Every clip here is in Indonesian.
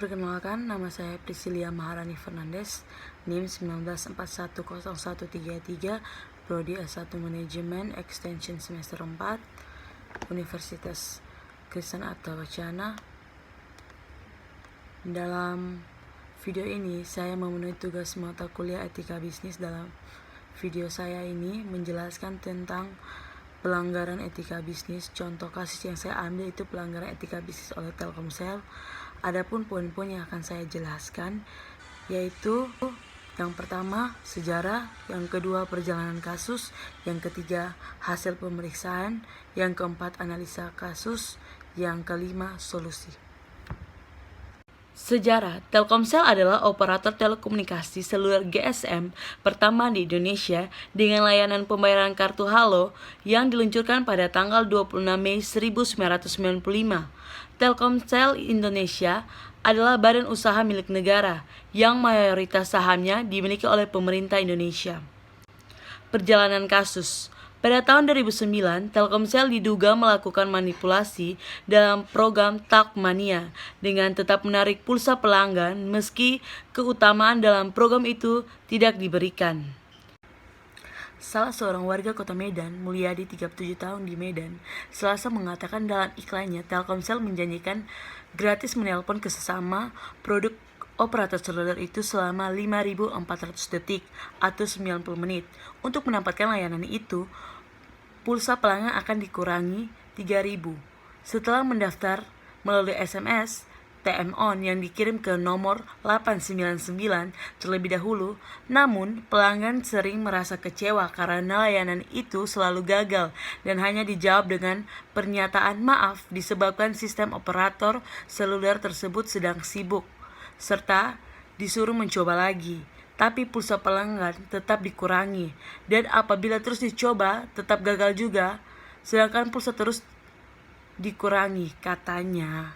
Perkenalkan, nama saya Priscilia Maharani Fernandes, NIM 19410133, Prodi S1 Manajemen, Extension semester 4, Universitas Kristen Artawacana. Dalam video ini, saya memenuhi tugas mata kuliah etika bisnis. Dalam video saya ini menjelaskan tentang pelanggaran etika bisnis. Contoh kasus yang saya ambil itu pelanggaran etika bisnis oleh Telkomsel. Adapun poin-poin yang akan saya jelaskan yaitu yang pertama sejarah, yang kedua perjalanan kasus, yang ketiga hasil pemeriksaan, yang keempat analisa kasus, yang kelima solusi. Sejarah, Telkomsel adalah operator telekomunikasi seluler GSM pertama di Indonesia dengan layanan pembayaran kartu Halo yang diluncurkan pada tanggal 26 Mei 1995. Telkomsel Indonesia adalah badan usaha milik negara yang mayoritas sahamnya dimiliki oleh pemerintah Indonesia. Perjalanan kasus. Pada tahun 2009, Telkomsel diduga melakukan manipulasi dalam program Talkmania dengan tetap menarik pulsa pelanggan meski keutamaan dalam program itu tidak diberikan. Salah seorang warga kota Medan, Mulyadi 37 tahun di Medan, Selasa mengatakan dalam iklannya Telkomsel menjanjikan gratis menelpon ke sesama produk operator seluler itu selama 5.400 detik atau 90 menit. Untuk mendapatkan layanan itu, pulsa pelanggan akan dikurangi 3.000. Setelah mendaftar melalui SMS TM On yang dikirim ke nomor 899 terlebih dahulu, namun pelanggan sering merasa kecewa karena layanan itu selalu gagal dan hanya dijawab dengan pernyataan maaf disebabkan sistem operator seluler tersebut sedang sibuk, serta disuruh mencoba lagi. Tapi pulsa pelanggan tetap dikurangi, dan apabila terus dicoba tetap gagal juga, sedangkan pulsa terus dikurangi, katanya.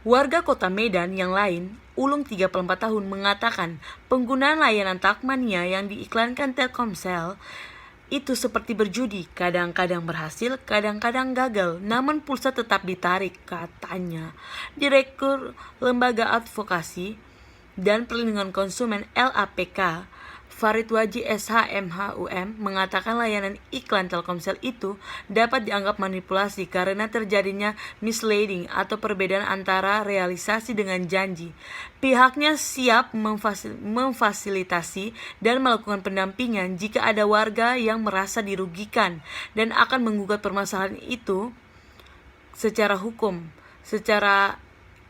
Warga kota Medan yang lain, Ulung 34 tahun, mengatakan penggunaan layanan Talkmania yang diiklankan Telkomsel itu seperti berjudi, kadang-kadang berhasil, kadang-kadang gagal, namun pulsa tetap ditarik, katanya. Direktur Lembaga Advokasi dan Perlindungan Konsumen LAPK, Farid Waji SHMHUM, mengatakan layanan iklan Telkomsel itu dapat dianggap manipulasi karena terjadinya misleading atau perbedaan antara realisasi dengan janji. Pihaknya siap memfasilitasi dan melakukan pendampingan jika ada warga yang merasa dirugikan dan akan menggugat permasalahan itu secara hukum. Secara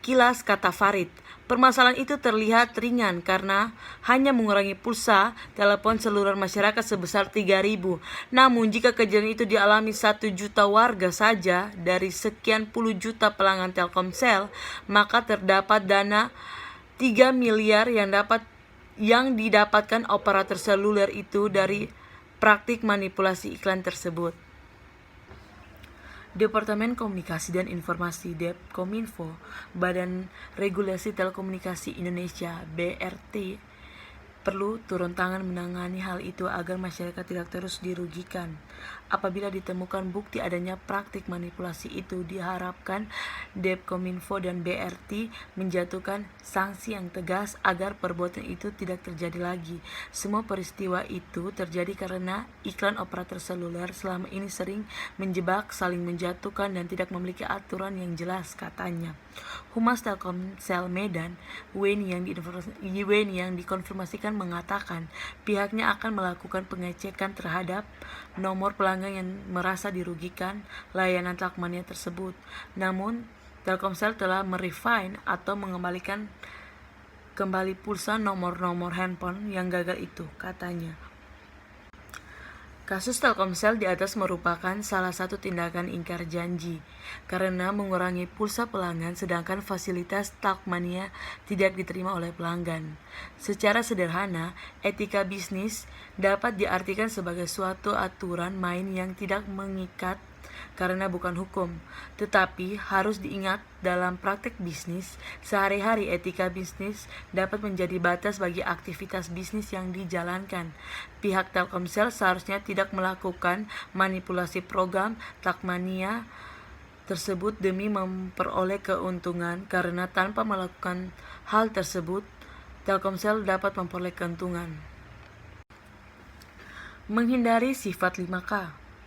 kilas, kata Farid, permasalahan itu terlihat ringan karena hanya mengurangi pulsa telepon seluler masyarakat sebesar 3.000. Namun jika kejadian itu dialami 1 juta warga saja dari sekian puluh juta pelanggan Telkomsel, maka terdapat dana 3 miliar yang didapatkan operator seluler itu dari praktik manipulasi iklan tersebut. Departemen Komunikasi dan Informasi Depkominfo, Badan Regulasi Telekomunikasi Indonesia (BRT), perlu turun tangan menangani hal itu agar masyarakat tidak terus dirugikan. Apabila ditemukan bukti adanya praktik manipulasi itu, diharapkan Depkominfo dan BRT menjatuhkan sanksi yang tegas agar perbuatan itu tidak terjadi lagi. Semua peristiwa itu terjadi karena iklan operator seluler selama ini sering menjebak, saling menjatuhkan, dan tidak memiliki aturan yang jelas, katanya. Humas Telkomsel Medan, Weni yang dikonfirmasikan, mengatakan pihaknya akan melakukan pengecekan terhadap nomor pelanggan yang merasa dirugikan layanan Talkmania tersebut. Namun, Telkomsel telah merefine atau mengembalikan kembali pulsa nomor-nomor handphone yang gagal itu, katanya. Kasus Telkomsel di atas merupakan salah satu tindakan ingkar janji karena mengurangi pulsa pelanggan sedangkan fasilitas Talkmania tidak diterima oleh pelanggan. Secara sederhana, etika bisnis dapat diartikan sebagai suatu aturan main yang tidak mengikat karena bukan hukum, tetapi harus diingat dalam praktek bisnis sehari-hari etika bisnis dapat menjadi batas bagi aktivitas bisnis yang dijalankan. Pihak Telkomsel seharusnya tidak melakukan manipulasi program Talkmania tersebut demi memperoleh keuntungan, karena tanpa melakukan hal tersebut, Telkomsel dapat memperoleh keuntungan. Menghindari sifat 5K,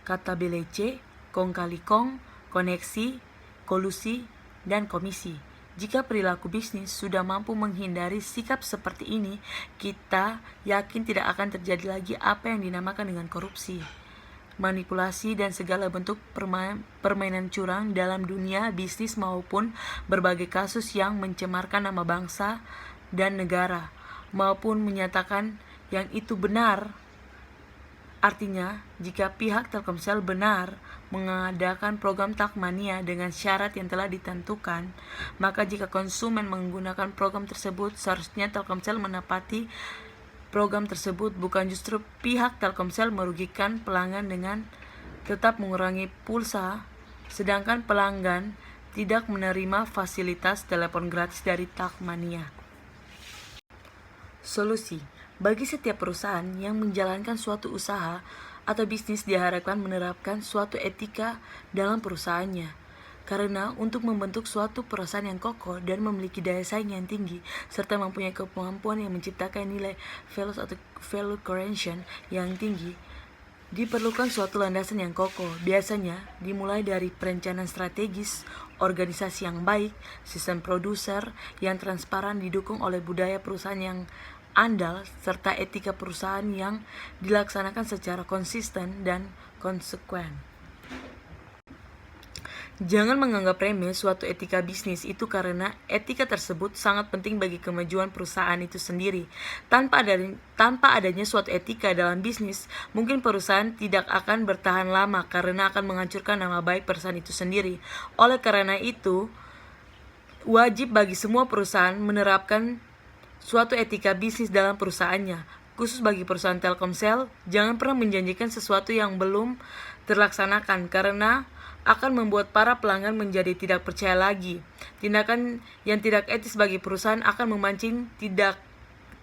kata belece, kong kali kong, koneksi, kolusi, dan komisi. Jika perilaku bisnis sudah mampu menghindari sikap seperti ini, kita yakin tidak akan terjadi lagi apa yang dinamakan dengan korupsi, manipulasi, dan segala bentuk permainan curang dalam dunia bisnis maupun berbagai kasus yang mencemarkan nama bangsa dan negara, maupun menyatakan yang itu benar. Artinya, jika pihak Telkomsel benar mengadakan program Takmania dengan syarat yang telah ditentukan, maka jika konsumen menggunakan program tersebut, seharusnya Telkomsel menepati program tersebut, bukan justru pihak Telkomsel merugikan pelanggan dengan tetap mengurangi pulsa, sedangkan pelanggan tidak menerima fasilitas telepon gratis dari Takmania. Solusi: bagi setiap perusahaan yang menjalankan suatu usaha atau bisnis diharapkan menerapkan suatu etika dalam perusahaannya. Karena untuk membentuk suatu perusahaan yang kokoh dan memiliki daya saing yang tinggi, serta mempunyai kemampuan yang menciptakan nilai value creation yang tinggi, diperlukan suatu landasan yang kokoh. Biasanya dimulai dari perencanaan strategis, organisasi yang baik, sistem produser yang transparan didukung oleh budaya perusahaan yang andal, serta etika perusahaan yang dilaksanakan secara konsisten dan konsekuen. Jangan menganggap remeh suatu etika bisnis itu, karena etika tersebut sangat penting bagi kemajuan perusahaan itu sendiri. Tanpa adanya suatu etika dalam bisnis, mungkin perusahaan tidak akan bertahan lama karena akan menghancurkan nama baik perusahaan itu sendiri. Oleh karena itu, wajib bagi semua perusahaan menerapkan suatu etika bisnis dalam perusahaannya. Khusus bagi perusahaan Telkomsel, jangan pernah menjanjikan sesuatu yang belum terlaksanakan, karena akan membuat para pelanggan menjadi tidak percaya lagi. Tindakan yang tidak etis bagi perusahaan akan memancing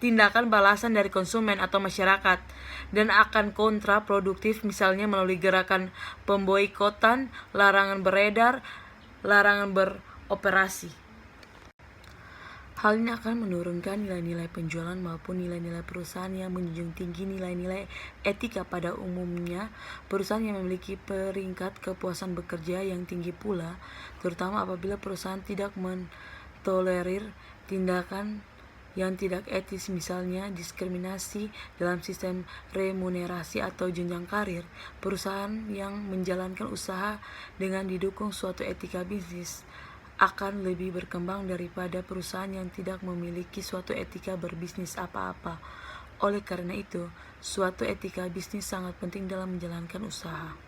tindakan balasan dari konsumen atau masyarakat, dan akan kontraproduktif, misalnya melalui gerakan pemboikotan, larangan beredar, larangan beroperasi. Hal ini akan menurunkan nilai-nilai penjualan maupun nilai-nilai perusahaan yang menjunjung tinggi nilai-nilai etika. Pada umumnya, perusahaan yang memiliki peringkat kepuasan bekerja yang tinggi pula, terutama apabila perusahaan tidak mentolerir tindakan yang tidak etis, misalnya diskriminasi dalam sistem remunerasi atau jenjang karir. Perusahaan yang menjalankan usaha dengan didukung suatu etika bisnis akan lebih berkembang daripada perusahaan yang tidak memiliki suatu etika berbisnis apa-apa. Oleh karena itu, suatu etika bisnis sangat penting dalam menjalankan usaha.